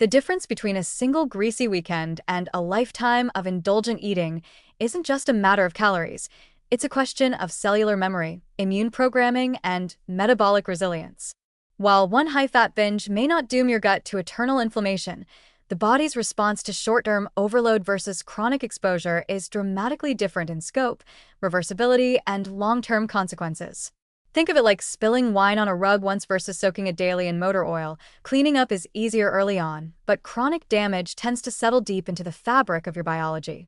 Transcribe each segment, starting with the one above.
The difference between a single greasy weekend and a lifetime of indulgent eating isn't just a matter of calories. It's a question of cellular memory, immune programming, and metabolic resilience. While one high-fat binge may not doom your gut to eternal inflammation, the body's response to short-term overload versus chronic exposure is dramatically different in scope, reversibility, and long-term consequences. Think of it like spilling wine on a rug once versus soaking it daily in motor oil. Cleaning up is easier early on, but chronic damage tends to settle deep into the fabric of your biology.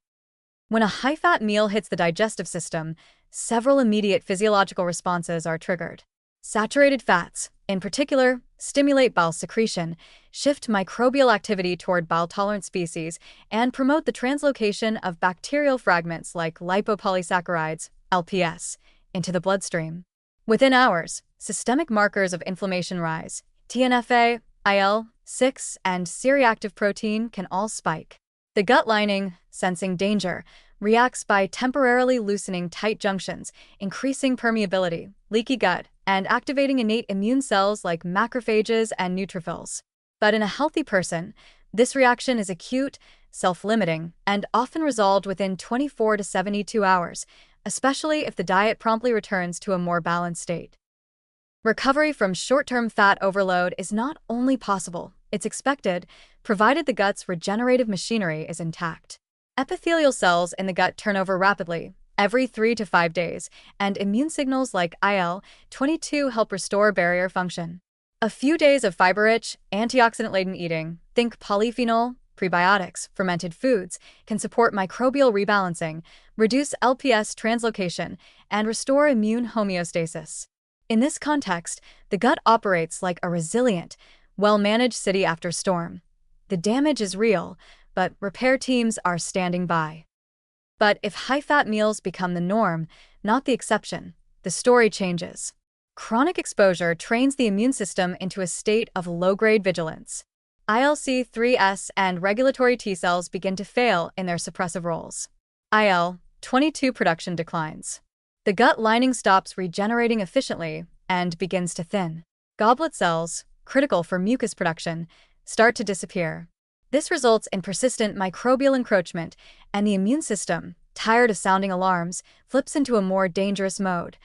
When a high-fat meal hits the digestive system, several immediate physiological responses are triggered. Saturated fats, in particular, stimulate bile secretion, shift microbial activity toward bile-tolerant species, and promote the translocation of bacterial fragments like lipopolysaccharides, LPS, into the bloodstream. Within hours, systemic markers of inflammation rise. TNF-A, IL-6, and C-reactive protein can all spike. The gut lining, sensing danger, reacts by temporarily loosening tight junctions, increasing permeability, leaky gut, and activating innate immune cells like macrophages and neutrophils. But in a healthy person, this reaction is acute, self-limiting, and often resolved within 24 to 72 hours, especially if the diet promptly returns to a more balanced state. Recovery from short-term fat overload is not only possible, it's expected, provided the gut's regenerative machinery is intact. Epithelial cells in the gut turn over rapidly, every 3 to 5 days, and immune signals like IL-22 help restore barrier function. A few days of fiber-rich, antioxidant-laden eating, think polyphenol, prebiotics, fermented foods, can support microbial rebalancing, reduce LPS translocation, and restore immune homeostasis. In this context, the gut operates like a resilient, well-managed city after storm. The damage is real, but repair teams are standing by. But if high-fat meals become the norm, not the exception, the story changes. Chronic exposure trains the immune system into a state of low-grade vigilance. ILC3S and regulatory T cells begin to fail in their suppressive roles. IL-22 production declines. The gut lining stops regenerating efficiently and begins to thin. Goblet cells, critical for mucus production, start to disappear. This results in persistent microbial encroachment, and the immune system, tired of sounding alarms, flips into a more dangerous mode: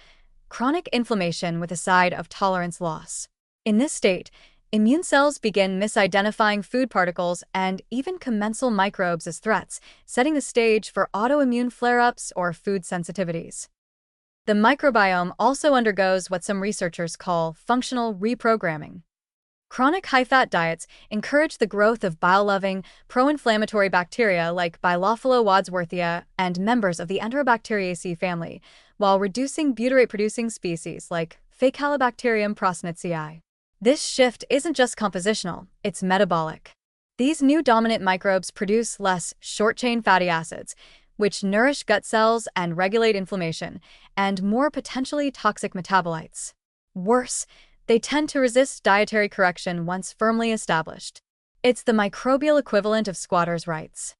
chronic inflammation with a side of tolerance loss. In this state, immune cells begin misidentifying food particles and even commensal microbes as threats, setting the stage for autoimmune flare-ups or food sensitivities. The microbiome also undergoes what some researchers call functional reprogramming. Chronic high-fat diets encourage the growth of bile-loving, pro-inflammatory bacteria like Bilophila wadsworthia and members of the Enterobacteriaceae family, while reducing butyrate-producing species like Faecalibacterium prosnitzi. This shift isn't just compositional, it's metabolic. These new dominant microbes produce less short-chain fatty acids, which nourish gut cells and regulate inflammation, and more potentially toxic metabolites. Worse, they tend to resist dietary correction once firmly established. It's the microbial equivalent of squatters' rights.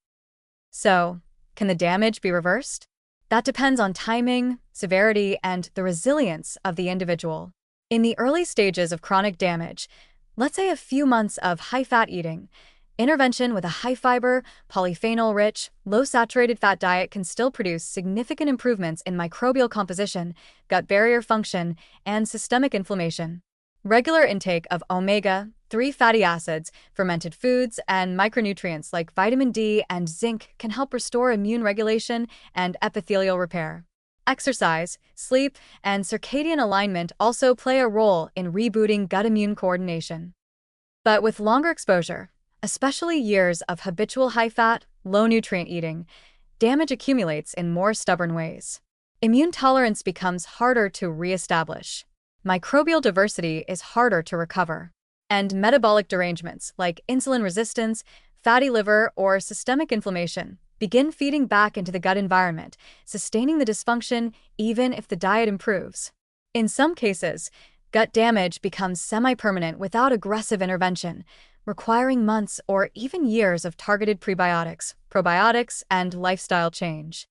So, can the damage be reversed? That depends on timing, severity, and the resilience of the individual. In the early stages of chronic damage, let's say a few months of high-fat eating, intervention with a high-fiber, polyphenol-rich, low-saturated fat diet can still produce significant improvements in microbial composition, gut barrier function, and systemic inflammation. Regular intake of omega-3 fatty acids, fermented foods, and micronutrients like vitamin D and zinc can help restore immune regulation and epithelial repair. Exercise, sleep, and circadian alignment also play a role in rebooting gut immune coordination. But with longer exposure, especially years of habitual high-fat, low-nutrient eating, damage accumulates in more stubborn ways. Immune tolerance becomes harder to reestablish. Microbial diversity is harder to recover. And metabolic derangements like insulin resistance, fatty liver, or systemic inflammation begin feeding back into the gut environment, sustaining the dysfunction even if the diet improves. In some cases, gut damage becomes semi-permanent without aggressive intervention, requiring months or even years of targeted prebiotics, probiotics, and lifestyle change.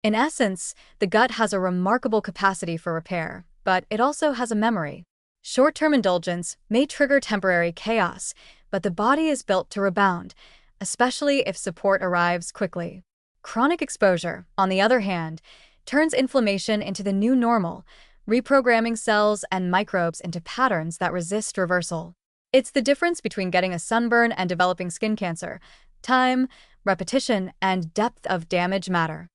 In essence, the gut has a remarkable capacity for repair, but it also has a memory. Short-term indulgence may trigger temporary chaos, but the body is built to rebound, especially if support arrives quickly. Chronic exposure, on the other hand, turns inflammation into the new normal, reprogramming cells and microbes into patterns that resist reversal. It's the difference between getting a sunburn and developing skin cancer. Time, repetition, and depth of damage matter.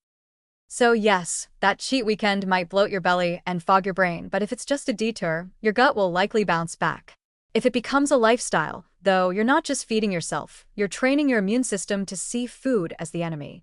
So yes, that cheat weekend might bloat your belly and fog your brain, but if it's just a detour, your gut will likely bounce back. If it becomes a lifestyle, though, you're not just feeding yourself, you're training your immune system to see food as the enemy.